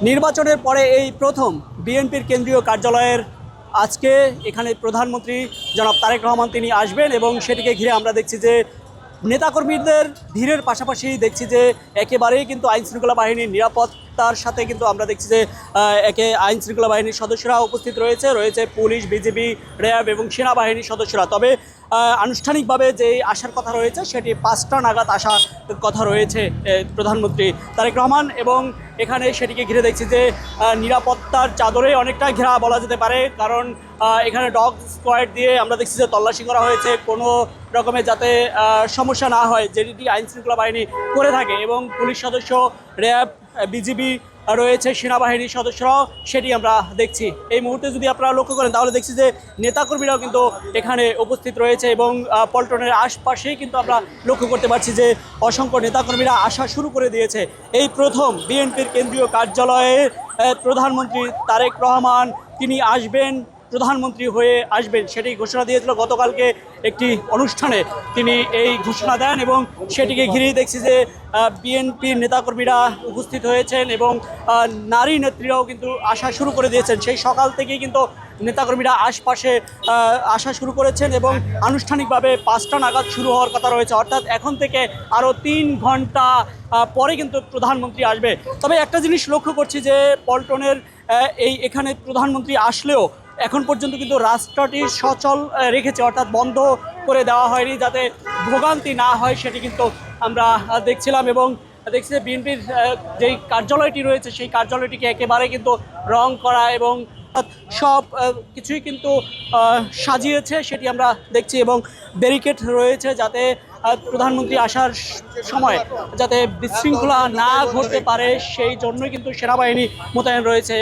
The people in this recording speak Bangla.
নির্বাচনের পরে এই প্রথম বিএনপির কেন্দ্রীয় কার্যালয়ের আজকে এখানে প্রধানমন্ত্রী জনাব তারেক রহমান তিনি আসবেন এবং সেটিকে ঘিরে আমরা দেখছি যে নেতাকর্মীদের ভিড়ের পাশাপাশি দেখছি যে একেবারেই কিন্তু আইনশৃঙ্খলা বাহিনীর নিরাপত্তার সাথে কিন্তু আমরা দেখছি যে আইনশৃঙ্খলা বাহিনীর সদস্যরা উপস্থিত রয়েছে পুলিশ, বিজিবি, র্যাব এবং সেনাবাহিনীর সদস্যরা। তবে আনুষ্ঠানিকভাবে যে আসার কথা রয়েছে সেটি 5টা নাগাদ আসার কথা রয়েছে প্রধানমন্ত্রী তারেক রহমান, এবং এখানে সেটিকে ঘিরে দেখছি যে নিরাপত্তার চাদরে অনেকটা ঘেরা বলা যেতে পারে, কারণ এখানে ডগ স্কোয়াড দিয়ে আমরা দেখছি যে তল্লাশি করা হয়েছে কোনো রকমের যাতে সমস্যা না হয়, যেটি আইনশৃঙ্খলা বাহিনী করে থাকে, এবং পুলিশ সদস্য, র্যাব, বিজিবি রয়েছে, সেনাবাহিনীর সদস্যরাও সেটি আমরা দেখছি। এই মুহূর্তে যদি আপনারা লক্ষ্য করেন তাহলে দেখছি যে নেতাকর্মীরাও কিন্তু এখানে উপস্থিত রয়েছে, এবং পল্টনের আশপাশেই কিন্তু আমরা লক্ষ্য করতে পারছি যে অসংখ্য নেতাকর্মীরা আসা শুরু করে দিয়েছে। এই প্রথম বিএনপির কেন্দ্রীয় কার্যালয়ে প্রধানমন্ত্রী তারেক রহমান তিনি আসবেন, প্রধানমন্ত্রী হয়ে আসবেন, সেটি ঘোষণা দিয়েছিল গতকালকে একটি অনুষ্ঠানে তিনি এই ঘোষণা দেন, এবং সেটিকে ঘিরেই দেখছি যে বিএনপির নেতাকর্মীরা উপস্থিত হয়েছেন এবং নারী নেত্রীরাও কিন্তু আসা শুরু করে দিয়েছেন। সেই সকাল থেকেই কিন্তু নেতাকর্মীরা আশপাশে আসা শুরু করেছেন এবং আনুষ্ঠানিকভাবে 5টা নাগাদ শুরু হওয়ার কথা রয়েছে, অর্থাৎ এখন থেকে আরও 3 ঘন্টা পরে কিন্তু প্রধানমন্ত্রী আসবে। তবে একটা জিনিস লক্ষ্য করছি যে পল্টনের এখানে প্রধানমন্ত্রী আসলেও এখন পর্যন্ত কিন্তু রাস্তাটি সচল রেখেছে, অর্থাৎ বন্ধ করে দেওয়া হয়নি যাতে ভোগান্তি না হয়, সেটি কিন্তু আমরা দেখছিলাম। এবং দেখছি যে বিএনপির যেই কার্যালয়টি রয়েছে সেই কার্যালয়টিকে একেবারে কিন্তু রং করা এবং সব কিছুই কিন্তু সাজিয়েছে সেটি আমরা দেখছি, এবং ব্যারিকেড রয়েছে যাতে প্রধানমন্ত্রী আসার সময় যাতে বিশৃঙ্খলা না ঘটতে পারে সেই জন্যই কিন্তু সেনাবাহিনী মোতায়েন রয়েছে।